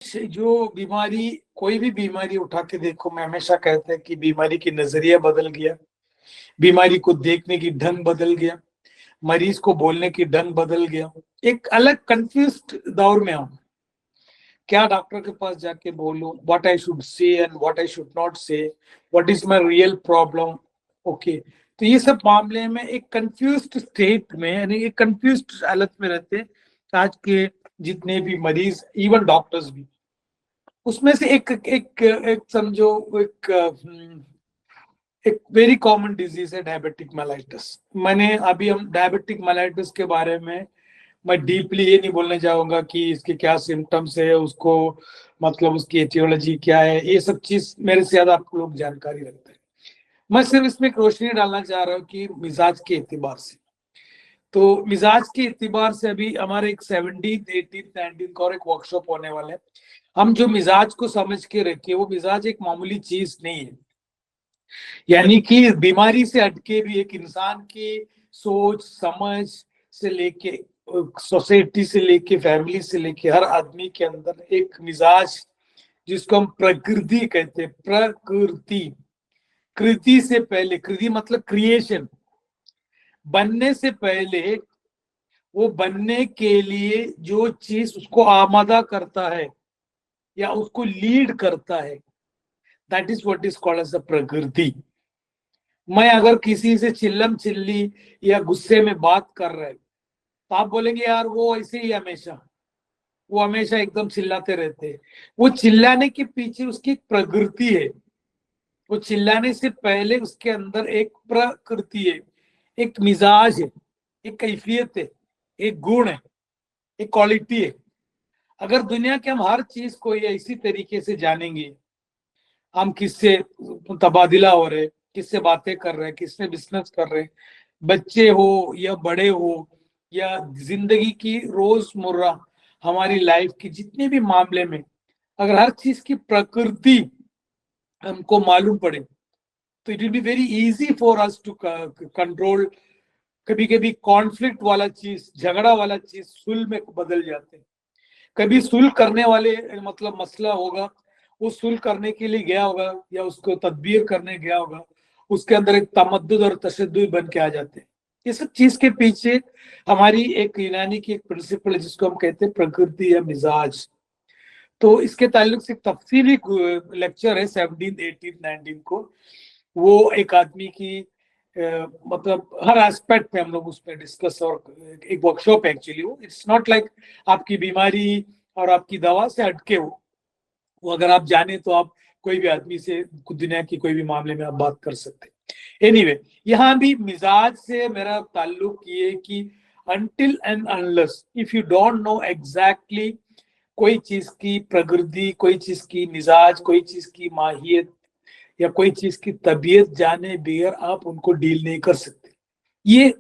जो बीमारी, कोई भी बीमारी उठा के देखो, मैं हमेशा कहता है कि बीमारी की नजरिया बदल गया, बीमारी को देखने की ढंग बदल गया, मरीज को बोलने की ढंग बदल गया। एक अलग कंफ्यूज्ड दौर में हूं, क्या डॉक्टर के पास जाके बोलूं, what I should say and what I should not say, what is my real problem. Okay, तो ये सब मामले में एक कंफ्यूज्ड स्टेट में, यानी एक कंफ्यूज्ड हालत में रहते हैं आज के जितने भी मरीज, इवन डॉक्टर्स भी। उसमें से एक समझो, एक वेरी कॉमन डिजीज है डायबिटिक मेलाइटिस। मैंने अभी, हम डायबिटिक मेलाइटिस के बारे में मैं डीपली ये नहीं बोलने जाऊंगा कि इसके क्या सिम्टम्स है, उसको मतलब उसकी एटियोलॉजी क्या है, ये सब चीज मेरे से ज्यादा आप लोग जानकारी रखते हैं। मैं सिर्फ इसमें एक रोशनी डालना चाह रहा हूँ कि मिजाज के एतबार से, तो मिजाज के एतबार से अभी हमारे एक 17, 18, 19 का और एक वर्कशॉप होने वाला है। हम जो मिजाज को समझ के रखे, वो मिजाज एक मामूली चीज नहीं है, यानी कि बीमारी से हटके भी एक इंसान की सोच समझ से लेके, सोसाइटी से लेके, फैमिली से लेके, हर आदमी के अंदर एक मिजाज, जिसको हम प्रकृति कहते हैं, प्रकृति, कृति से पहले, कृति मतलब क्रिएशन, बनने से पहले, वो बनने के लिए जो चीज उसको आमादा करता है या उसको लीड करता है, that is what is called as the प्रकृति। मैं अगर किसी से चिल्लम चिल्ली या गुस्से में बात कर रहे, तो आप बोलेंगे यार वो ऐसे ही हमेशा, वो हमेशा एकदम चिल्लाते रहते हैं। वो चिल्लाने के पीछे उसकी एक प्रकृति है, वो चिल्लाने से पहले उसके अंदर एक प्रकृति है, एक मिजाज है, एक कैफियत है, एक गुण है, एक क्वालिटी है। अगर दुनिया के हम हर चीज को ये इसी तरीके से जानेंगे, हम किससे तबादला हो रहे, किससे बातें कर रहे हैं, किससे बिजनेस कर रहे हैं, बच्चे हो या बड़े हो, या जिंदगी की रोजमर्रा हमारी लाइफ की जितने भी मामले में, अगर हर चीज की प्रकृति हमको मालूम पड़े, तो it will be very easy for us to control. कभी कभी कॉन्फ्लिक्ट वाला चीज, झगड़ा वाला चीज सुलह में बदल जाते हैं। कभी सुलह करने वाले मतलब मसला होगा, वो सुलह करने के लिए गया होगा या उसको तदबीर करने गया होगा, उसके अंदर एक तमद्दुद और तशद्दुद बन के आ जाते हैं। ये सब चीज के पीछे हमारी एक यूनानी की एक प्रिंसिपल है, जिसको हम कहते हैं प्रकृति या मिजाज। तो इसके ताल्लुक से एक तफसीली लेक्चर है 17, 18, 19 को। वो एक आदमी की मतलब हर एस्पेक्ट पे हम लोग उसमें डिस्कस, और एक वर्कशॉप है एक्चुअली। वो इट्स नॉट लाइक आपकी बीमारी और आपकी दवा से हटके हो, वो अगर आप जाने तो आप कोई भी आदमी से दुनिया की कोई भी मामले में आप बात कर सकते हैं। एनीवे, यहाँ भी मिजाज से मेरा ताल्लुक ये कि until and unless if you don't know exactly कोई चीज की प्रकृति, कोई चीज की मिजाज, कोई चीज की माहियत या कोई चीज की तबीयत जाने बगैर आप उनको डील नहीं कर सकते। ये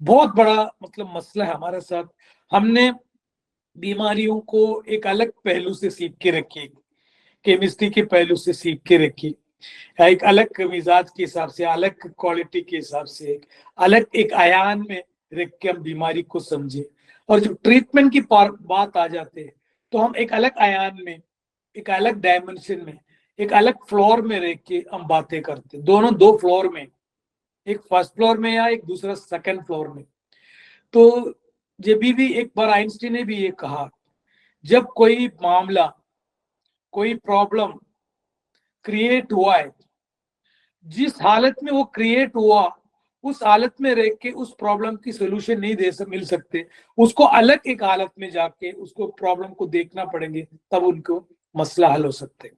बहुत बड़ा मतलब मसला है हमारे साथ। हमने बीमारियों को एक अलग पहलू से सीख के रखी, केमिस्ट्री के पहलू से सीख के रखी, एक अलग मिजाज के हिसाब से, अलग क्वालिटी के हिसाब से, अलग एक आयान में रख के हम बीमारी को समझे। और जब ट्रीटमेंट की बात आ जाते हैं, तो हम एक अलग आयान में, एक अलग डायमेंशन में, एक अलग फ्लोर में रह के हम बातें करते हैं। दोनों दो फ्लोर में, एक फर्स्ट फ्लोर में या एक दूसरा सेकंड फ्लोर में। तो जब भी एक बार आइंस्टीन ने भी ये कहा, जब कोई मामला, कोई प्रॉब्लम क्रिएट हुआ है, जिस हालत में वो क्रिएट हुआ, उस हालत में रह के उस प्रॉब्लम की सोल्यूशन नहीं मिल सकते, उसको अलग एक हालत में जाके उसको प्रॉब्लम को देखना पड़ेंगे, तब उनको मसला हल हो सकते हैं।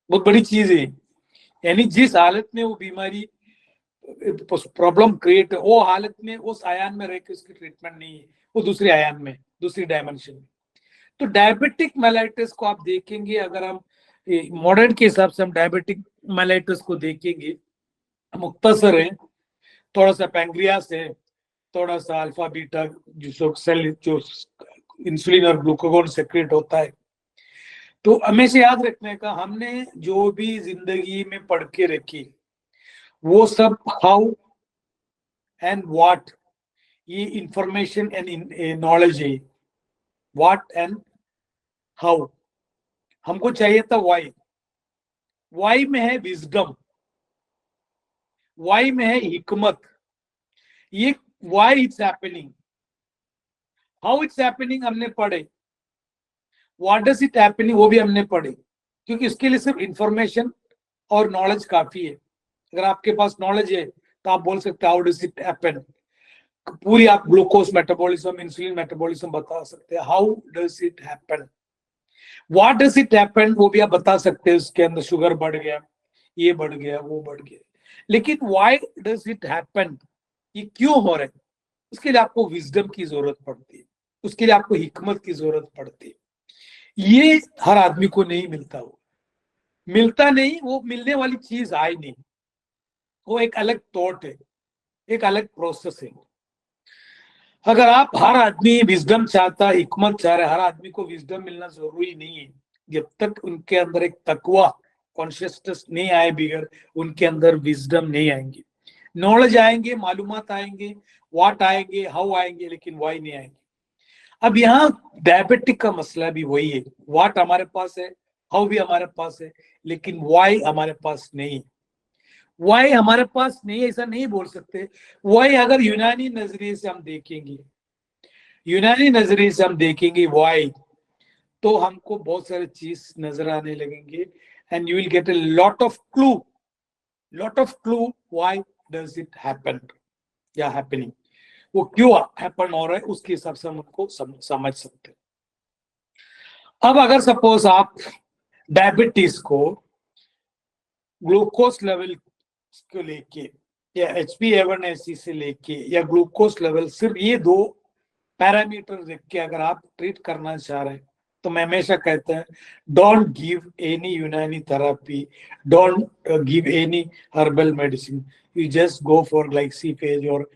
बहुत बड़ी चीज है। यानी जिस हालत में वो बीमारी, प्रॉब्लम क्रिएट, वो हालत में, उस आयान में रह के उसकी ट्रीटमेंट नहीं है, वो दूसरे आयान में, दूसरी डायमेंशन में। तो डायबिटिक मेलाइटिस को आप देखेंगे, अगर हम मॉडर्न के हिसाब से हम डायबिटिक मेलाइटिस को देखेंगे, मुख्तसर है, थोड़ा सा पैंक्रियास है, थोड़ा सा अल्फा बीटा जो सेल, जो इंसुलिन और ग्लूकागोन सेक्रेट होता है। तो हमेशा याद रखने का, हमने जो भी जिंदगी में पढ़ के रखी, वो सब हाउ एंड व्हाट, ये इंफॉर्मेशन एंड नॉलेज है, व्हाट एंड हाउ। हमको चाहिए था वाई। वाई में है विजडम, वाई में है हिकमत। ये why it's happening, how it's happening हमने पढ़े, व्हाट डज इट हैपनिंग वो भी हमने पढ़े। क्योंकि इसके लिए सिर्फ इंफॉर्मेशन और नॉलेज काफी है। अगर आपके पास नॉलेज है तो आप बोल सकते हैं हाउ डज इट हैपन, पूरी आप ग्लूकोज मेटाबॉलिज्म, इंसुलिन मेटाबॉलिज्म बता सकते हैं। How does it happen, what does it happen वो भी आप बता सकते हैं। उसके अंदर शुगर बढ़ गया, ये बढ़ गया, वो बढ़ गया। लेकिन व्हाई डज इट हैपन, ये क्यों हो रहा है, उसके लिए आपको विजडम की जरूरत पड़ती है, उसके लिए आपको हिकमत की जरूरत पड़ती है। ये हर आदमी को नहीं मिलता, वो मिलता नहीं, वो मिलने वाली चीज आई नहीं। वो एक अलग थॉट है, एक अलग प्रोसेस है। अगर आप, हर आदमी विजडम चाहता है, हिकमत चाह रहा है, हर आदमी को विजडम मिलना जरूरी नहीं है। जब तक उनके अंदर एक तकवा कॉन्शियसनेस नहीं आए बिगर, उनके अंदर विजडम नहीं आएंगे। नॉलेज आएंगे, मालूमात आएंगे, व्हाट आएंगे, हाउ आएंगे, लेकिन वाई नहीं आएंगे। अब यहाँ डायबिटिक का मसला भी वही है। व्हाट हमारे पास है, हाउ भी हमारे पास है, लेकिन वाई हमारे पास नहीं है। वाई हमारे पास नहीं है ऐसा नहीं बोल सकते। वाई अगर यूनानी नजरिए से हम देखेंगे, यूनानी नजरिए से हम देखेंगे वाई, तो हमको बहुत सारे चीज नजर आने लगेंगे। And you will get a lot of clue why does it happen या हैपनिंग, वो क्यों हैपन हो रहा है, उसके हिसाब से हम उनको समझ सकते हैं। अब अगर सपोज आप डायबिटीज को ग्लूकोज लेवल को लेके या HbA1c से लेके या ग्लूकोज लेवल, सिर्फ ये दो पैरामीटर देख के अगर आप ट्रीट करना चाह रहे हैं, तो मैं हमेशा कहता है don't give any Unani therapy, don't give any herbal medicine, you just go for glyciphage. और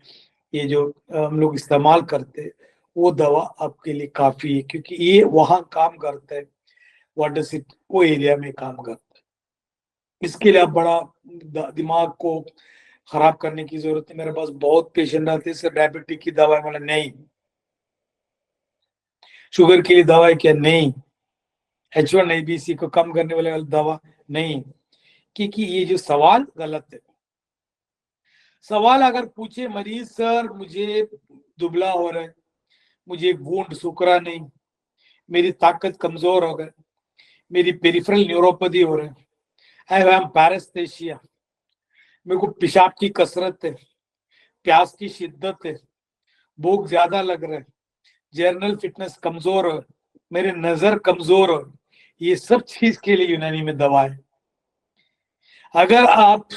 ये जो हम लोग इस्तेमाल करते हैं वो दवा आपके लिए काफी है, क्योंकि ये वहां काम करता है, व्हाट डज इट, वो एरिया में काम करता है। इसके लिए आप बड़ा दिमाग को खराब करने की जरूरत है। मेरे पास बहुत पेशेंट आते हैं, सर डायबिटिक की दवा है, बोला नहीं। शुगर के लिए दवा है क्या, नहीं। H1ABC को कम करने वाले दवा, नहीं। क्योंकि ये जो सवाल गलत है। सवाल अगर पूछे मरीज, सर मुझे दुबला हो रहा है, मुझे वुंड सूख रहा नहीं, मेरी ताकत कमजोर हो गई, मेरी पेरिफेरल न्यूरोपैथी हो रहा है, आई हैव पैरेस्थेसिया, मेरे को पेशाब की कसरत है, प्यास की शिद्दत है, भूख ज्यादा लग रहा है, जर्नल फिटनेस कमजोर हो, मेरे नजर कमजोर हो, ये सब चीज के लिए यूनानी में दवा है। अगर आप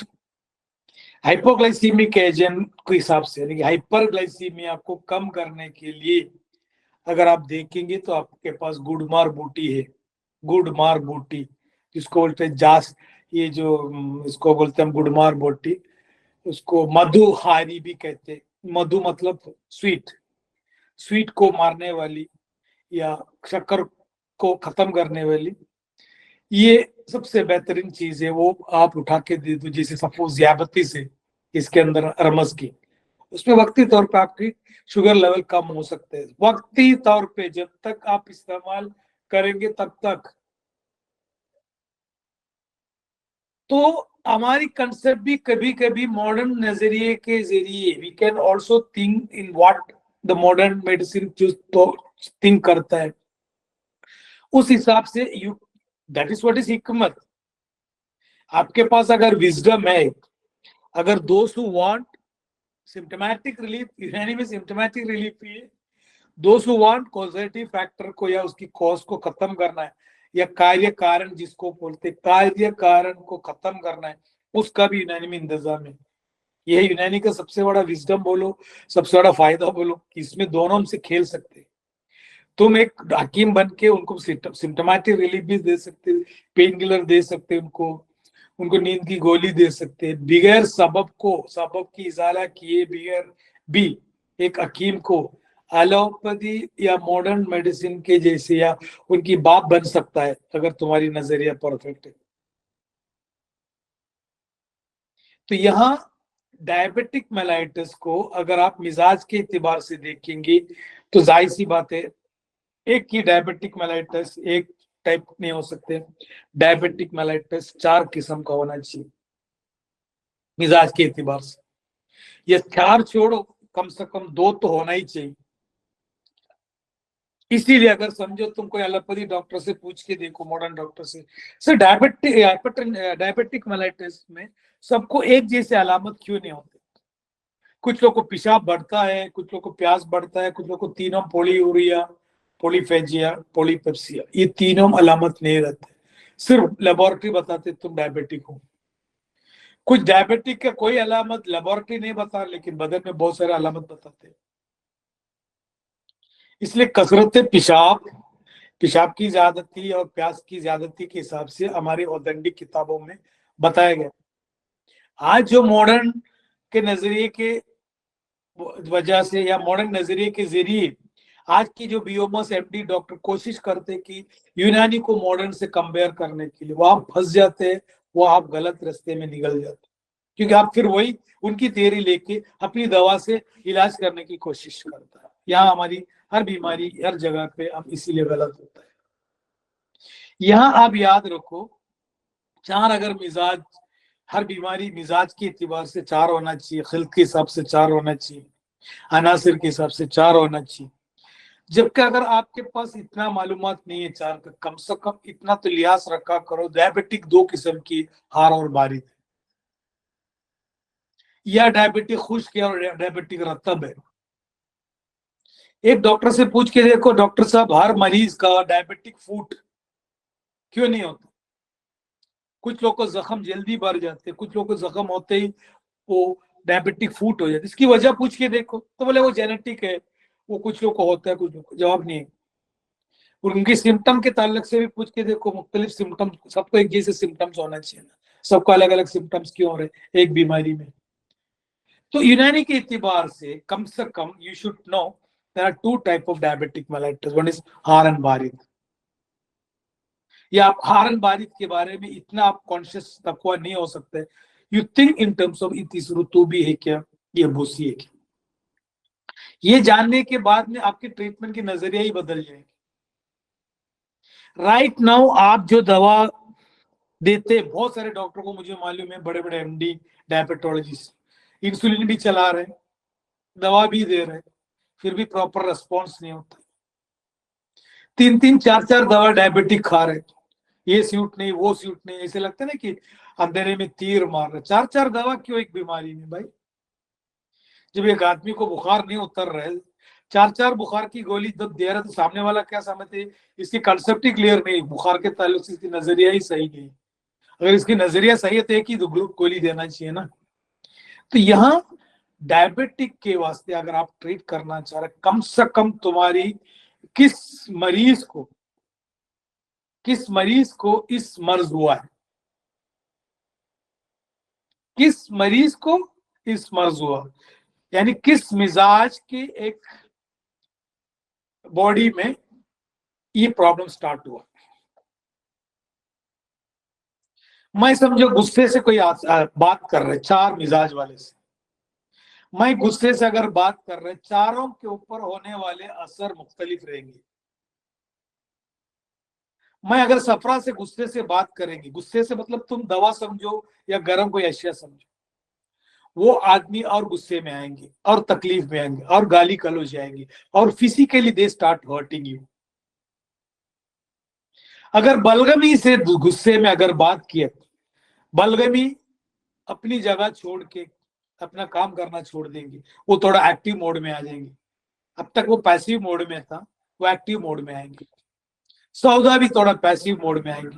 हाइपोग्लाइसीमिक एजेंट के हिसाब से, यानी कि हाइपरग्लाइसीमिया को कम करने के लिए अगर आप देखेंगे तो आपके पास गुडमार बूटी है, गुडमार बूटी जिसको बोलते हैं जास, ये जो इसको बोलते हैं हम गुडमार बूटी, उसको मधुहारी भी कहते हैं। मधु मतलब स्वीट, स्वीट को मारने वाली या शक्कर को खत्म करने वाली, ये सबसे बेहतरीन चीज है। वो आप उठा के दे दो, जैसे सपोज diabetes है, इसके अंदर रमस की, उसमें वक्ती तौर पे आपकी शुगर लेवल कम हो सकते हैं, वक्ती तौर पे। जब तक आप इस्तेमाल करेंगे तब तक। तो हमारी कंसेप्ट भी कभी कभी मॉडर्न नजरिए के जरिए, we can also think in what the modern medicine जो तो थिंक करता है, उस हिसाब से you, that is what is हिकमत। आपके पास अगर विजडम है, अगर दोस्त हु वांट सिम्टोमेटिक रिलीफ, यूनानी में सिम्टोमेटिक रिलीफ ही है, दोस्त हु वांट कॉजेटिव फैक्टर को या उसकी कॉज को खत्म करना है, या कार्य कारण जिसको बोलते कार्य कारण को खत्म करना है, उसका भी यूनानी में इंतजाम है। यह यूनानी का सबसे बड़ा विजडम बोलो, सबसे बड़ा फायदा बोलो, कि इसमें दोनों हमसे खेल सकते हैं। तुम एक हकीम बन के उनको सिम्टोमेटिक रिलीफ भी दे सकते, पेन किलर दे सकते, उनको उनको नींद की गोली दे सकते हैं, बिगैर सबब की इजाला किए बिगैर भी एक हकीम को एलोपैथी या मॉडर्न मेडिसिन के जैसे या उनकी बाप बन सकता है, अगर तुम्हारी नजरिया परफेक्ट है। तो यहाँ डायबिटिक मेलाइटिस को अगर आप मिजाज के एतबार से देखेंगे तो जाहिर सी बात है, एक की डायबिटिक मेलाइटिस, एक टाइप नहीं हो सकते। डायबिटिक मेलाइटिस 4 किस्म का होना चाहिए मिजाज के एतबार से। ये 4 छोड़ो, कम से कम 2 तो होना ही चाहिए। इसीलिए अगर समझो तुम कोई एलोपैथी डॉक्टर से पूछ के देखो, मॉडर्न डॉक्टर से, सर डायबिटिक मेलाइटिस में सबको एक जैसे अलामत क्यों नहीं होते? कुछ लोग को पेशाब बढ़ता है, कुछ लोग को प्यास बढ़ता है, कुछ लोग को तीनों पोलीयूरिया, पोलीफेजिया, पोलीपेप्सिया, ये तीनों अलामत नहीं रहते। सिर्फ लेबोरेटरी बताते तुम डायबिटिक हो। कुछ डायबिटिक का कोई अलामत लेबोरेटरी नहीं बता, लेकिन बदन में बहुत सारे अलामत बताते हैं। इसलिए कसरत पेशाब, पेशाब की ज्यादती और प्यास की ज्यादती के हिसाब से हमारी ऑथेंटिक किताबों में बताया गया। आज जो मॉडर्न के नजरिए के वजह से या मॉडर्न नजरिए के जरिए आज की जो बीओमस एमडी डॉक्टर कोशिश करते कि यूनानी को मॉडर्न से कंपेयर करने के लिए, वो आप फंस जाते हैं, वो आप गलत रास्ते में निकल जाते, क्योंकि आप फिर वही उनकी थियरी लेके अपनी दवा से इलाज करने की कोशिश करता है। यहाँ हमारी हर बीमारी हर जगह पे अब इसीलिए गलत होता है। यहाँ आप याद रखो, 4 अगर मिजाज, हर बीमारी मिजाज के एतबार से 4 होना चाहिए, खिल्त के हिसाब से 4 होना चाहिए, अनासिर के हिसाब से 4 होना चाहिए। जबकि अगर आपके पास इतना मालूमात नहीं है 4 का, कम से कम इतना तो लिहाज रखा करो, डायबिटिक 2 किस्म की, हार और बारिद, या डायबिटिक खुश्क है और डायबिटिक रतब है। एक डॉक्टर से पूछ के देखो, डॉक्टर साहब हर मरीज का डायबिटिक फूट क्यों नहीं होता? कुछ लोग को जख्म जल्दी भर जाते, कुछ लोग को जख्म होते ही वो डायबिटिक फूट हो जाती, इसकी वजह पूछ के देखो तो बोले वो जेनेटिक है, वो कुछ लोग को होता है, कुछ लोग को। जवाब नहीं है। और उनकी सिम्टम के ताल्लुक से भी पूछ के देखो, मुख्तलिफ सिम्टम, सबको एक जैसे सिम्टम्स होना चाहिए ना, सबको अलग अलग सिम्टम्स क्यों हो रहे एक बीमारी में? तो यूनानी के इतिबार से कम you should know there are 2 type of diabetic mellitus, one is हार एंड बारिद। या आप हार एंड बारिद के बारे में इतना आप कॉन्शियस तकवा नहीं हो सकते, you think in terms of इतिस ऋतु भी है क्या, ये बोसी है क्या? ये जानने के बाद में आपके ट्रीटमेंट की नजरिया ही बदल जाएगी। राइट नाउ आप जो दवा देते, बहुत सारे डॉक्टर को मुझे मालूम है, बड़े बड़े एमडी डायबिटोलॉजिस्ट, इंसुलिन भी चला रहे, दवा भी दे रहे, फिर भी प्रॉपर रेस्पॉन्स नहीं होता। 3-3 4-4 दवा डायबिटिक खा रहे, ये सूट नहीं वो सूट नहीं, ऐसे लगता है ना कि अंधेरे में तीर मार रहे। 4-4 दवा क्यों एक बीमारी में भाई? जब एक आदमी को बुखार नहीं उतर रहे, 4-4 बुखार की गोली जब दे रहा, तो सामने वाला क्या समझते? इसकी कंसेप्ट ही क्लियर नहीं, बुखार के ताल्लुक से इसकी नजरिया ही सही नहीं। अगर इसकी नजरिया सही है तो एक ही ग्रुप गोली देना चाहिए ना। तो यहाँ डायबिटिक के वास्ते अगर आप ट्रीट करना चाह रहे, कम से कम तुम्हारी किस मरीज को इस मर्ज हुआ है, किस मरीज को इस मर्ज हुआ, यानी किस मिजाज के एक बॉडी में ये प्रॉब्लम स्टार्ट हुआ। मैं समझो गुस्से से कोई बात कर रहे 4 मिजाज वाले से, मैं गुस्से से अगर बात कर रहे, चारों के ऊपर होने वाले असर मुख्तलिफ रहेंगे। मैं अगर सफरा से गुस्से से बात करेंगे, गुस्से से मतलब तुम दवा समझो या गर्म कोई अशिया समझो, वो आदमी और गुस्से में आएंगे और तकलीफ में आएंगे और गाली गलौज आएंगी और physically they start hurting you. अगर बलगमी से गुस्से में अगर बात किए, बलगमी अपनी जगह छोड़ के अपना काम करना छोड़ देंगे, वो थोड़ा एक्टिव मोड में आ जाएंगे। अब तक वो पैसिव मोड में था, वो एक्टिव मोड में आएंगे। सौदा भी थोड़ा पैसिव मोड में आएंगे,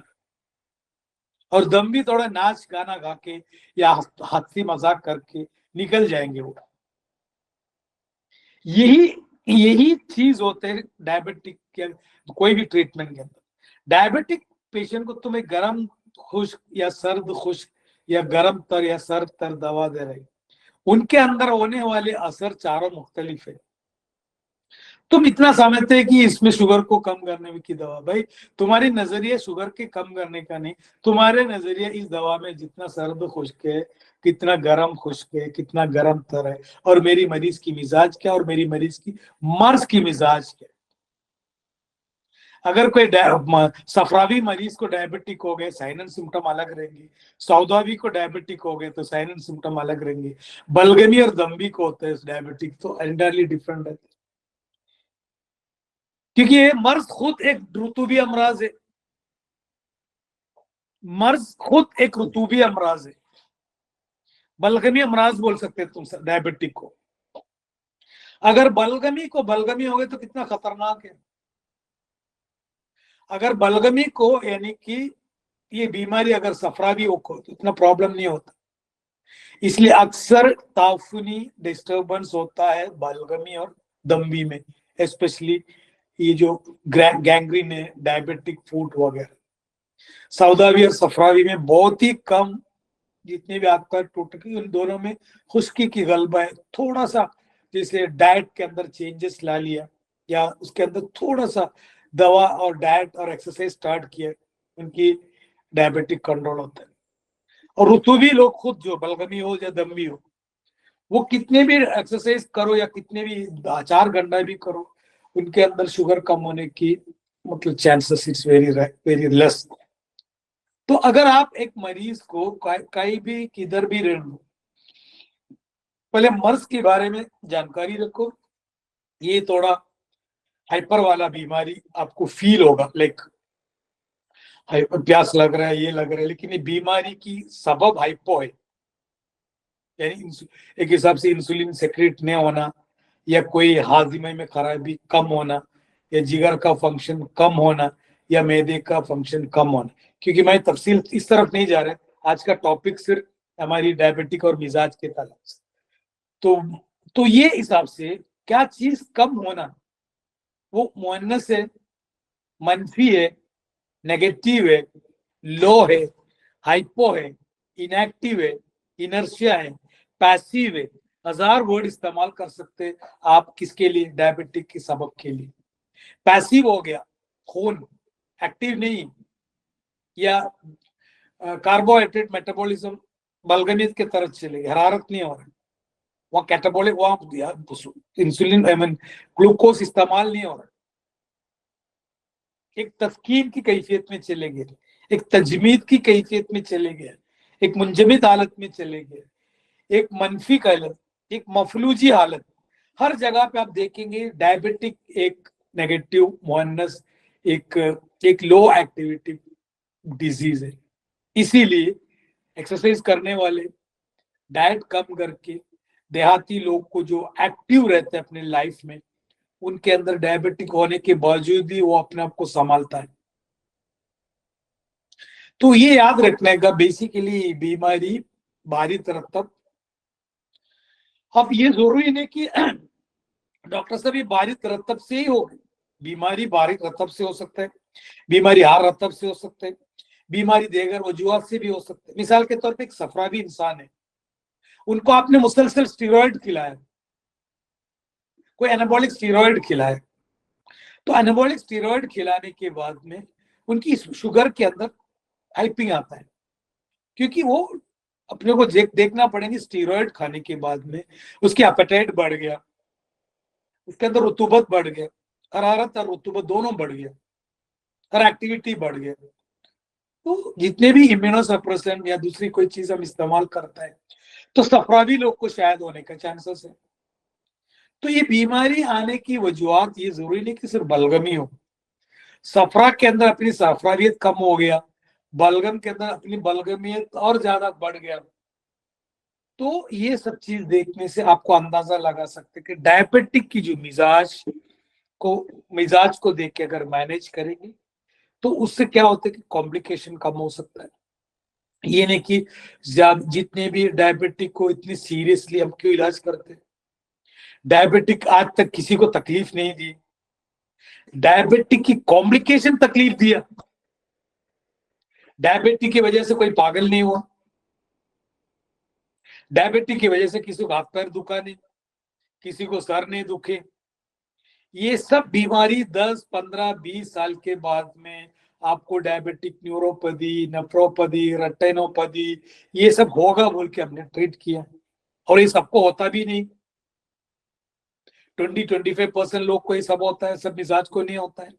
और दम भी थोड़ा नाच गाना गा के या हंसी मजाक करके निकल जाएंगे वो। यही यही चीज होते हैं डायबिटिक के कोई भी ट्रीटमेंट के अंदर। डायबिटिक पेशेंट को तुम्हें गर्म खुश्क या सर्द खुश्क या गर्म तर या सर्द तर दवा दे रहे, उनके अंदर होने वाले असर चारों मुख्तलिफ है। तुम इतना समझते हैं कि इसमें शुगर को कम करने में की दवा, भाई तुम्हारी नजरिया शुगर के कम करने का नहीं, तुम्हारे नजरिया इस दवा में जितना सर्द खुश्क है, कितना गर्म खुश्क है, कितना गर्म तर है, और मेरी मरीज की मिजाज क्या और मेरी मरीज की मर्ज की मिजाज क्या। अगर कोई सफरावी मरीज को डायबिटिक हो गए, साइन एंड सिम्टम अलग रहेंगे। सौदावी को डायबिटिक हो गए तो साइन एंड सिम्टम अलग रहेंगे। बलगमी और दम्भी को होते हैं डायबिटिक तो एंटायरली डिफरेंट है, क्योंकि ये मर्ज खुद एक ऋतुबी अमराज है। मर्ज खुद एक ऋतुबी अमराज है। बलगमी अमराज बोल सकते हैं तुम डायबिटिक को। अगर बलगमी हो गए तो कितना खतरनाक है। अगर बलगमी को यानी कि ये बीमारी अगर सफरावी हो तो इतना प्रॉब्लम नहीं होता। इसलिए अक्सर ताफुनी डिस्टरबेंस होता है बलगमी और दम्भी में, स्पेशली ये जो गैंग्रीन है, डायबिटिक फूट वगैरह। सौदावी और सफरावी में बहुत ही कम, जितने भी आपका टोटल उन दोनों में खुश्की की गलबा है। थोड़ा सा जैसे डाइट के अंदर चेंजेस ला लिया या उसके अंदर थोड़ा सा दवा और डाइट और एक्सरसाइज स्टार्ट किया, उनकी डायबिटिक कंट्रोल होता है। और ऋतुवी लोग खुद जो बलगमी हो या दम्भी हो, वो कितने भी एक्सरसाइज करो या कितने भी 4 घंटा भी करो, उनके अंदर शुगर कम होने की मतलब chances it's very very less. तो अगर आप एक मरीज को कहीं भी किधर भी रह लो, पहले मर्ज के बारे में जानकारी रखो। ये थोड़ा हाइपर वाला बीमारी आपको फील होगा, लाइक प्यास लग रहा है, ये लग रहा है, लेकिन ये बीमारी की सबब हाइपो है, यानी एक हिसाब से इंसुलिन सेक्रेट नहीं होना, या कोई हाजिमे में खराबी कम होना, या जिगर का फंक्शन कम होना, या मैदे का फंक्शन कम होना। क्योंकि मैं तफसील इस तरफ नहीं जा रहा, आज का टॉपिक सिर्फ हमारी डायबिटिक और मिजाज के तलब से। तो ये हिसाब से क्या चीज कम होना, वो मुअन्नस है, मनफी है, नेगेटिव है, लो है, हाइपो है, इनएक्टिव है, इनर्शिया है, पैसिव है। 1000 वर्ड इस्तेमाल कर सकते हैं आप किसके लिए, डायबिटिक के सबब के लिए। पैसिव हो गया खून, एक्टिव नहीं, या कार्बोहाइड्रेट मेटाबॉलिज्म बलगनित के तरफ चले, हरारत नहीं हो रहा, वहां कैटाबॉलिक, वहां इंसुलिन आई मीन ग्लूकोज इस्तेमाल नहीं हो रहा, एक तस्कीन की कैफियत में चले गए, एक तजमीद की कैफियत में चले गए, एक मुंजमिद हालत में चले गए, एक मनफी हालत, एक मफलूजी हालत। हर जगह पे आप देखेंगे डायबिटिक एक नेगेटिव मुअन्नस, एक एक लो एक्टिविटी डिजीज है। इसीलिए एक्सरसाइज करने वाले, डाइट कम करके देहाती लोग को जो एक्टिव रहते हैं अपने लाइफ में, उनके अंदर डायबिटिक होने के बावजूद भी वो अपने आप को संभालता है। तो ये याद रखने का बेसिकली बीमारी बारी तरफ तब। अब ये जरूरी नहीं कि डॉक्टर साहब ये बारिश रतब से ही हो, बीमारी बारिश रतब से हो सकता है, बीमारी हार रतब से हो सकता है, बीमारी देगर वजूहत से भी हो सकता है। मिसाल के तौर पे एक सफरावी इंसान है, उनको आपने मुसलसल स्टीरॉयड खिलाया, कोई एनाबॉलिक स्टीरॉयड खिलाया, तो एनाबॉलिक स्टीरॉयड खिलाने के बाद में उनकी शुगर के अंदर हाइपिंग आता है, क्योंकि वो अपने को देखना पड़ेगा स्टीरॉयड खाने के बाद में उसकी एपेटाइट बढ़ गया, उसके अंदर रुतूबत बढ़ गया, हरारत और रुतूबत दोनों बढ़ गया, हर एक्टिविटी बढ़ गया। तो जितने भी इम्यूनोसप्रेसेंट या दूसरी कोई चीज हम इस्तेमाल करते हैं, तो सफरावी लोग को शायद होने का चांसेस है। तो ये बीमारी आने की वजूहत ये जरूरी नहीं कि सिर्फ बलगमी हो, सफरा के अंदर अपनी सफरावियत कम हो गया, बलगम के अंदर अपनी बलगमियत और ज्यादा बढ़ गया। तो ये सब चीज देखने से आपको अंदाजा लगा सकते कि डायबिटिक की जो मिजाज को देख के अगर मैनेज करेंगे तो उससे क्या होता है कि कॉम्प्लिकेशन कम हो सकता है। ये नहीं कि जितने भी डायबिटिक को इतनी सीरियसली हम क्यों इलाज करते हैं, डायबिटिक आज तक किसी को तकलीफ नहीं दी, डायबिटिक की कॉम्प्लिकेशन तकलीफ दिया, डायबिटिक की वजह से कोई पागल नहीं हुआ, डायबिटिक की वजह से किसी को हाथ पैर दुखा नहीं, किसी को सर नहीं दुखे। ये सब बीमारी 10, 15, 20 साल के बाद में आपको डायबिटिक न्यूरोपैथी, नेफ्रोपैथी, रेटिनोपैथी ये सब होगा बोल के हमने ट्रीट किया, और ये सबको होता भी नहीं। 20-25% लोग को ये सब होता है, सब मिजाज को नहीं होता है।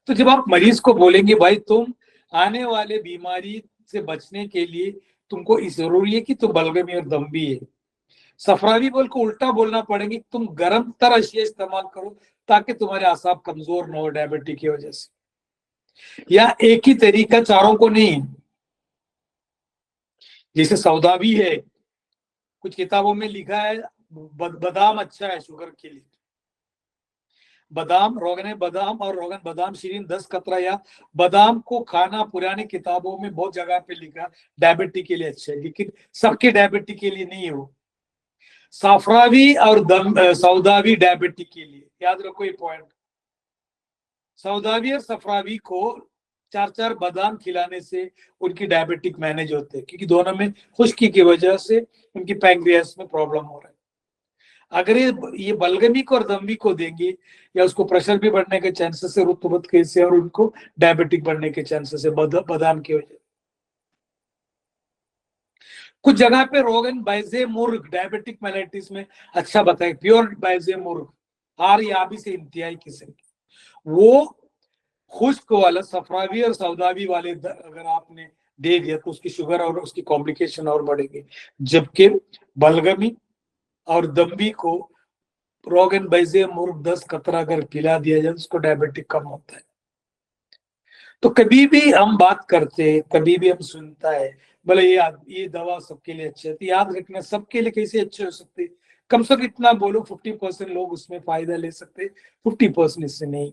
तो जब आप मरीज को बोलेंगे भाई तुम आने वाले बीमारी से बचने के लिए तुमको इस जरूरी है कि तुम बलगमी और दम भी है, सफरावी बोल को उल्टा बोलना पड़ेगा, तुम गर्म तर अशिया इस्तेमाल करो ताकि तुम्हारे आसाब कमजोर न हो डायबिटीज की वजह से। या एक ही तरीका चारों को नहीं, जैसे सौदावी है, कुछ किताबों में लिखा है बादाम अच्छा है शुगर के लिए, बादाम रोगन बादाम और रोगन बादाम शीरीन 10 कतरा, या बादाम को खाना पुरानी किताबों में बहुत जगह पे लिखा डायबिटीज के लिए अच्छा है, लेकिन सबके डायबिटीज के लिए नहीं हो। साफरावी और सौदावी डायबिटीज के लिए, याद रखो ये पॉइंट। सौदावी और सफरावी को 4-4 बादाम खिलाने से उनकी डायबिटिक मैनेज होते हैं, क्योंकि दोनों में खुश्की की वजह से उनकी पैंक्रियास में प्रॉब्लम हो रहा है। अगर ये बलगमिक और दम्बी को देंगे, या उसको प्रेशर भी बढ़ने के चांसेस है रुतबत के से, और उनको डायबिटिक बढ़ने के चांसेस है बादाम की वजह। कुछ जगह पे रोगन बाइजे मुर्ग डायबिटिक मेलाइटिस में अच्छा बताए, प्योर बाइजे मुर्ग हार याबी से इंतहाई किस्म की, वो खुश्क वाला सफरावी और सौदावी वाले अगर आपने दे दिया तो उसकी शुगर और उसकी कॉम्प्लिकेशन और बढ़ेगी, जबकि बलगमी और दम्बी को रोगन बाइजे मुर्ग 10 कतरा अगर पिला दिया जाए उसको डायबिटिक कम होता है। तो कभी भी हम बात करते, कभी भी हम सुनता है बोले ये दवा सबके लिए अच्छी है, तो याद रखना सबके लिए कैसे अच्छे हो सकते, कम से कम इतना बोलो 50% लोग उसमें फायदा ले सकते, 50% इससे नहीं।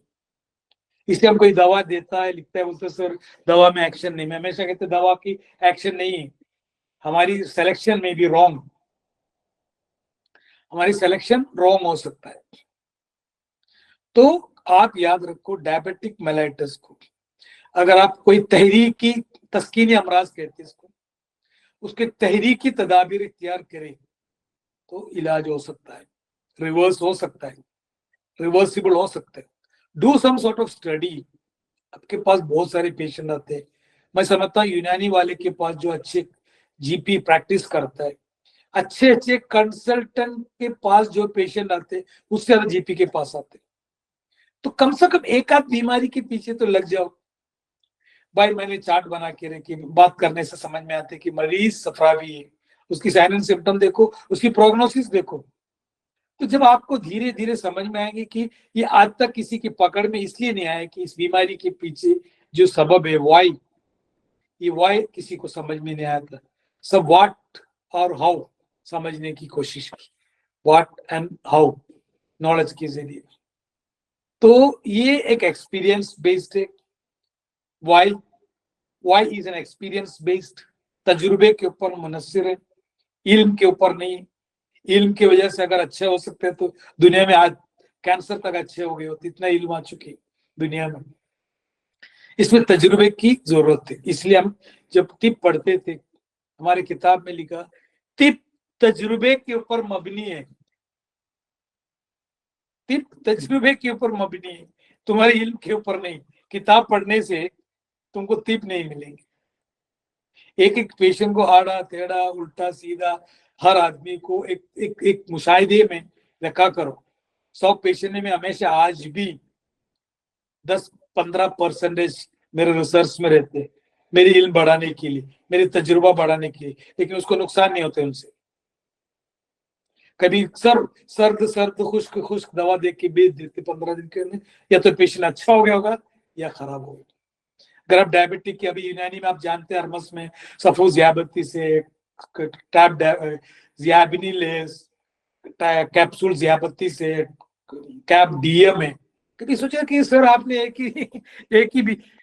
इसलिए हम कोई दवा देता है, लिखता है, बोलते सर दवा में एक्शन नहीं, मैं हमेशा कहते दवा की एक्शन नहीं है, हमारी सिलेक्शन में भी रॉन्ग, हमारी सिलेक्शन रॉन्ग हो सकता है। तो आप याद रखो डायबिटिक मेलाइटिस को अगर आप कोई तहरीकी तस्कीनी अमराज कहते हैं इसको, उसके तहरीकी तदाबीर इख्तियार करें तो इलाज हो सकता है, रिवर्स हो सकता है, रिवर्सिबल हो सकता है। Do some sort of study. आपके पास बहुत सारे पेशेंट आते हैं, मैं समझता हूँ यूनानी वाले के पास जो अच्छे जीपी प्रैक्टिस करता है, अच्छे अच्छे कंसल्टेंट के पास जो पेशेंट आते हैं उससे ज्यादा जीपी के पास आते हैं। तो कम से कम एक आध बीमारी के पीछे तो लग जाओ। भाई मैंने चार्ट बना के रखी, बात करने से समझ में आते कि मरीज सफरावी है, उसकी साइन एंड सिम्टम देखो, उसकी प्रोग्नोसिस देखो। तो जब आपको धीरे धीरे समझ में आएंगे कि ये आज तक किसी की पकड़ में इसलिए नहीं आया कि इस बीमारी के पीछे जो सबब है वाई, ये वाई किसी को समझ में नहीं आया था, सब व्हाट और हाउ समझने की कोशिश की, व्हाट एंड हाउ नॉलेज के जरिए। तो ये एक एक्सपीरियंस बेस्ड है, why is an experience based, तजुर्बे के ऊपर मुनस्सिर है, इल्म के ऊपर नहीं। इल्म की वजह से अगर अच्छे हो सकते हैं तो दुनिया में आज कैंसर तक अच्छे हो गए होते, इतना इल्म आ चुकी दुनिया में। इसमें तजुर्बे की जरूरत है, इसलिए हम जब तिब पढ़ते थे हमारे किताब में लिखा तिब तजुर्बे के ऊपर मबनी है, तिब तजुर्बे के ऊपर मबनी है, तुम्हारे इल्म के ऊपर नहीं। किताब पढ़ने से तुमको तिब नहीं मिलेंगे। एक एक पेशेंट को आड़ा टेढ़ा उल्टा सीधा हर आदमी को एक एक एक मुशाहिदे में रखा करो। 100 पेशेंट में हमेशा आज भी 10-15% मेरे रिसर्च में रहते हैं, मेरी इल्म बढ़ाने के लिए, मेरी तजुर्बा बढ़ाने के लिए, लेकिन उसको नुकसान नहीं होते उनसे। कभी सर्द सर्द खुश्क खुश्क दवा दे के बेच देते 15 दिन के अंदर, या तो पेशेंट अच्छा हो गया होगा या खराब हो गया। अगर आप डायबिटिक की, अभी यूनानी में आप जानते हैं अरमस में सफो जियाबती से टैब जियाबिनिलेस कैप्सूल जियाबती से कैप डीएम है। कभी सोचा कि सर आपने एक ही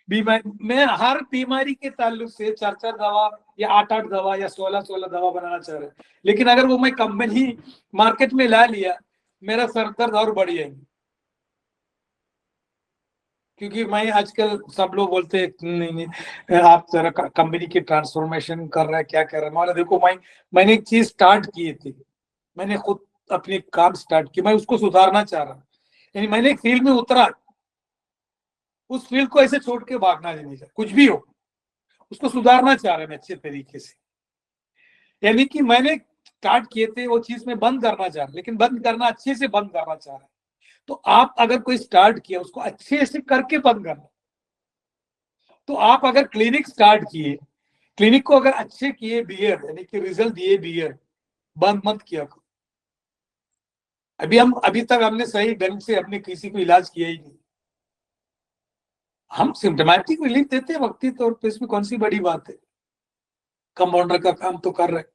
बीमारी में हर बीमारी के ताल्लुक से 4-4 दवा या 8-8 दवा या 16-16 दवा बनाना चाह रहे हैं, लेकिन अगर वो मैं कंपनी मार्केट में ला लिया मेरा सर दर्द और बढ़ जाएगी। क्योंकि मैं आजकल सब लोग बोलते हैं नहीं नहीं आप जरा कंपनी की ट्रांसफॉर्मेशन कर रहे हैं, क्या कर रहे हैं। मतलब देखो मैंने एक चीज स्टार्ट की थी, मैंने खुद अपने काम स्टार्ट की, मैं उसको सुधारना चाह रहा हूँ। यानी मैंने एक फील्ड में उतरा, उस फील्ड को ऐसे छोड़ के भागना नहीं चाहिए, कुछ भी हो उसको सुधारना चाह रहे हैं अच्छे तरीके से। यानी कि मैंने स्टार्ट किए थे वो चीज में बंद करना चाह रहा, लेकिन बंद करना अच्छे से बंद करना चाह रहा है। तो आप अगर कोई स्टार्ट किया उसको अच्छे से करके बंद करना, तो आप अगर क्लिनिक स्टार्ट किए, क्लिनिक को अगर अच्छे किए बियर, यानी कि रिजल्ट दिए बियर, बंद मत किया करो। अभी तक हमने सही ढंग से अपने किसी को इलाज किया ही नहीं। हम सिम्टोमेटिक रिलीफ देते हैं वक्ती तौर पे, इसमें कौन सी बड़ी बात है, कंपाउंडर का काम तो कर रहे हैं।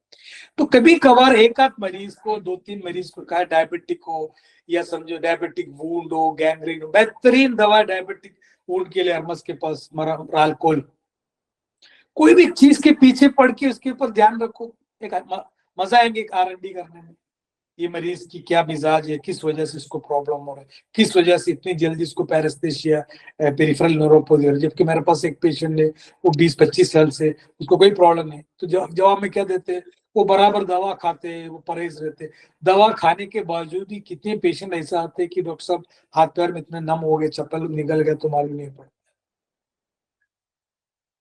तो कभी कभार एक आध मरीज को, 2-3 मरीज को कहा डायबिटिक हो, या समझो डायबिटिक वूंड हो, गैंग्रीन हो, बेहतरीन दवा डायबिटिक वूंड के लिए हर्मस के पास रालकोल। कोई भी चीज के पीछे पड़ के उसके ऊपर ध्यान रखो, एक मजा आएंगे एक R&D करने में। ये मरीज की क्या मिजाज है, किस वजह से इसको प्रॉब्लम हो रहा है, किस वजह से इतनी जल्दी इसको पैरेस्थेसिया, पेरिफेरल न्यूरोपैथी, जबकि मेरे पास एक पेशेंट है वो 20-25 साल से, उसको कोई प्रॉब्लम नहीं। तो जवाब में क्या देते हैं, वो बराबर दवा खाते हैं, वो परहेज रहते हैं। दवा खाने के बावजूद ही कितने पेशेंट ऐसा आते हैं कि डॉक्टर साहब हाथ पैर में इतने नम हो गए, चप्पल निकल गए तो मालूम नहीं पड़ा।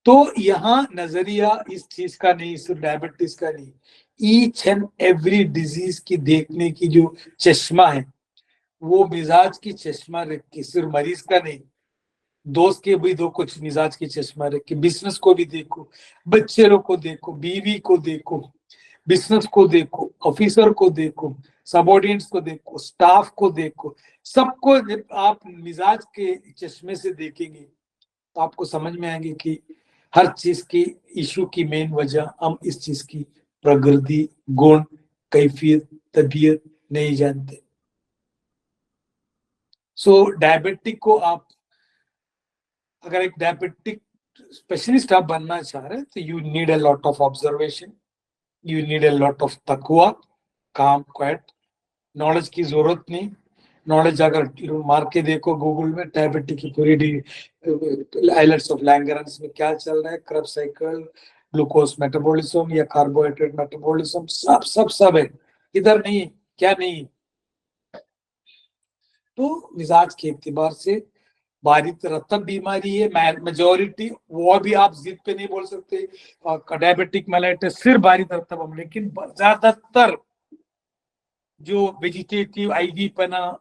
तो यहाँ नजरिया इस चीज का नहीं, सिर्फ डायबिटीज का नहीं, ईच एंड एवरी डिजीज की देखने की जो चश्मा है, वो मिजाज की चश्मा रख के, सिर्फ मरीज का नहीं, दोस्त के भी दो कुछ मिजाज की चश्मा रख के, बिजनेस को भी देखो, बच्चे लोग को देखो, बीवी को देखो, बिजनेस को देखो, ऑफिसर को देखो, सबऑर्डिनेट्स को देखो, स्टाफ को देखो, सबको जब आप मिजाज के चश्मे से देखेंगे तो आपको समझ में आएंगे कि हर चीज की इशू की मेन वजह हम इस चीज की प्रकृति, गुण, कैफियत, तबीयत नहीं जानते। सो डायबिटिक को आप, अगर एक डायबिटिक स्पेशलिस्ट आप बनना चाह रहे हैं तो you need a lot of observation, you need a lot of तकवा, काम, क्वाइट। नॉलेज की जरूरत नहीं। नॉलेज अगर मार के देखो गूगल में, डायबिटिक की पूरी आइलेट्स ऑफ लैंगरेंस में क्या चल रहा है, क्रब साइकिल, ग्लूकोज मेटाबॉलिज्म या कार्बोहाइड्रेट मेटाबॉलिज्म, सब है, इधर नहीं क्या नहीं। तो मिजाज के एतबार से बारित रतब बीमारी है मेजोरिटी, वो भी आप जिद पे नहीं बोल सकते डायबिटिक मेलाइटिस सिर्फ बारित रतब हम, लेकिन ज्यादातर जो वेजिटेटिव आईवी पना,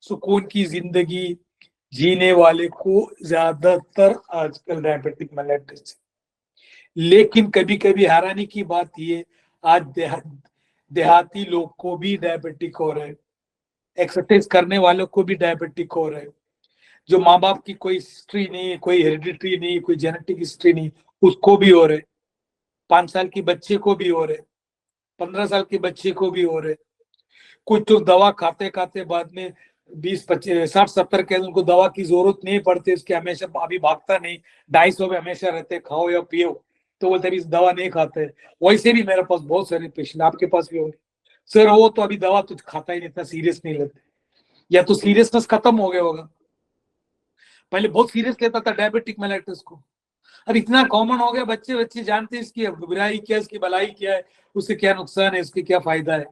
सुकून की जिंदगी जीने वाले को ज्यादातर आजकल डायबिटिक मेलाइटिस। लेकिन कभी कभी हैरानी की बात ये, आज देहाती लोग को भी डायबिटिक हो रहे, एक्सरसाइज करने वालों को भी डायबिटिक हो रहे, जो माँ बाप की कोई हिस्ट्री नहीं, कोई हेरिडिटरी नहीं, कोई जेनेटिक हिस्ट्री नहीं, उसको भी हो रहे, 5 साल की बच्चे को भी हो रहे, 15 साल के बच्चे को भी हो रहे। कुछ तो दवा खाते खाते बाद में 20-25-60-70 के उनको दवा की जरूरत नहीं पड़ती, उसके हमेशा अभी भागता नहीं, 250 में हमेशा रहते, खाओ या पियो, तो बोलते अभी दवा नहीं खाते। वैसे भी मेरे पास बहुत सारे पेशेंट, आपके पास भी होंगे, सर वो तो अभी दवा तो खाता ही नहीं, इतना सीरियस नहीं लेते, या तो सीरियसनेस खत्म हो गया होगा, पहले बहुत सीरियस लेता था डायबिटिक मेलाइटिस को, अब इतना कॉमन हो गया, बच्चे बच्चे जानते हैं इसकी बुराई क्या है, इसकी भलाई क्या है, उससे क्या नुकसान है, उसके क्या फायदा है।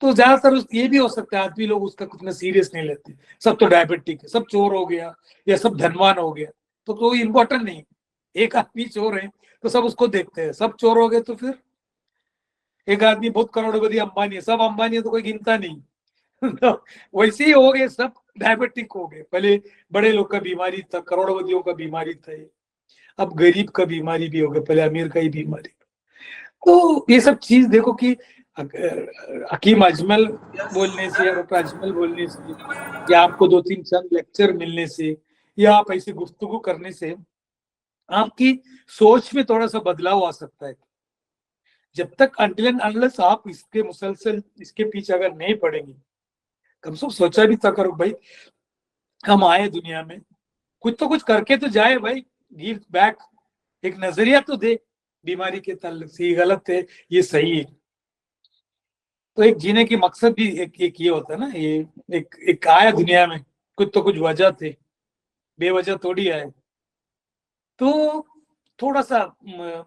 तो ज्यादातर ये भी हो सकता है आदमी लोग उसका कुछ सीरियस नहीं लेते, सब तो डायबिटिक है, सब चोर हो गया या सब धनवान हो गया, तो कोई इंपॉर्टेंट नहीं। एक आदमी चोर है तो सब उसको देखते हैं, सब चोर हो गए तो फिर एक आदमी बहुत करोड़पति अंबानी है, सब अंबानी है तो कोई गिनता नहीं। तो वैसे ही हो गए, सब डायबिटिक हो गए। पहले बड़े लोग का बीमारी था, करोड़पतियों का बीमारी था, अब गरीब का बीमारी भी हो गया, पहले अमीर का ही बीमारी। तो ये सब चीज देखो कि हकीम अजमल बोलने से या डॉक्टर अजमल बोलने से, या आपको 2-3 चंद लेक्चर मिलने से, या आप ऐसी गुफ्तगू करने से आपकी सोच में थोड़ा सा बदलाव आ सकता है। जब तक अनटिल एंड अनलेस आप इसके मुसलसल इसके पीछे अगर नहीं पड़ेंगे, कम से कम सोचा भी तो करो भाई, हम आए दुनिया में, कुछ तो कुछ करके तो जाए भाई, गिव बैक, एक नजरिया तो दे बीमारी के ताल्लुक से, ये गलत है ये सही है। तो एक जीने की मकसद भी एक ये होता है ना, ये एक आया दुनिया में, कुछ तो कुछ वजह थे, बेवजह थोड़ी आए। तो थोड़ा सा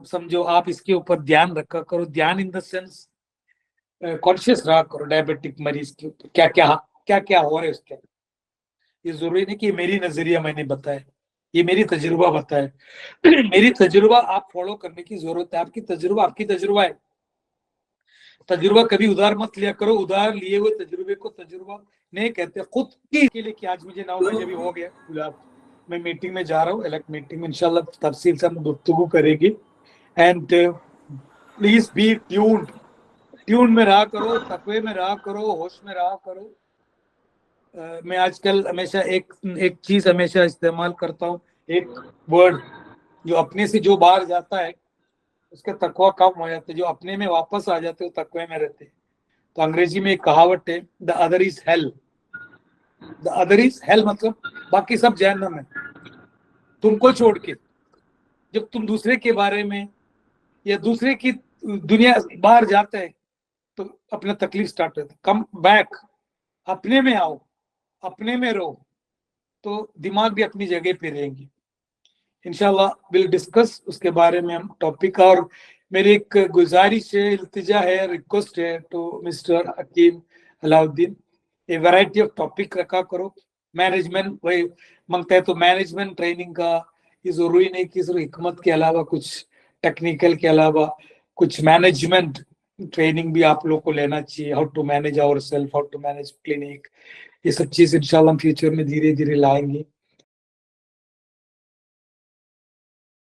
समझो आप इसके ऊपर ध्यान रखा करो, ध्यान इन द सेंस कॉन्शियस रहा करो डायबिटिक मरीज के ऊपर, क्या क्या क्या क्या हो रहा है उसके। ये जरूरी नहीं कि मेरी नजरिया मैंने बताया, ये मेरी तजुर्बा बताया। मेरी तजुर्बा आप फॉलो करने की जरूरत है, आपकी तजुर्बा है। तजुर्बा कभी उधार मत लिया करो, उधार लिए हुए तजुर्बे को तजुर्बा नहीं कहते। खुद के लिए कि आज मुझे 9 महीने भी हो गया गुलाब, मैं मीटिंग में जा रहा हूँ, इलेक्ट मीटिंग में इंशाल्लाह तफसील से हम गुफ्तगू करेंगे। एंड प्लीज बी ट्यून में रहा करो, तकवे में रहा करो, होश में रहा करो। मैं आजकल हमेशा एक चीज हमेशा इस्तेमाल करता हूँ, एक वर्ड जो अपने से जो बाहर जाता है उसका तकवा कम हो जाता है, जो अपने में वापस आ जाते हैं वो तकवे में रहते हैं। तो अंग्रेजी में एक कहावत है, the other is hello. The other is hello मतलब बाकी सब जहन्नम है, तुमको छोड़ के। जब तुम दूसरे के बारे में या दूसरे की दुनिया बाहर जाते हैं तो अपना तकलीफ स्टार्ट होता है। कम बैक, अपने में आओ, अपने में रहो, तो दिमाग भी अपनी जगह पे रहेंगी। इंशाल्लाह विल डिस्कस उसके बारे में हम टॉपिक। और मेरी एक गुजारिश है, इल्तिजा है, रिक्वेस्ट है to mister Hakim Alauddin, a variety of topic रखा करो। मैनेजमेंट वही मांगता है तो मैनेजमेंट ट्रेनिंग का ये जरूरी नहीं कि सिर्फ हिकमत के अलावा कुछ टेक्निकल के अलावा कुछ मैनेजमेंट ट्रेनिंग भी आप लोग को लेना चाहिए। How to manage our self, how to manage clinic, ये सब चीज इंशाल्लाह हम फ्यूचर में धीरे धीरे लाएंगे।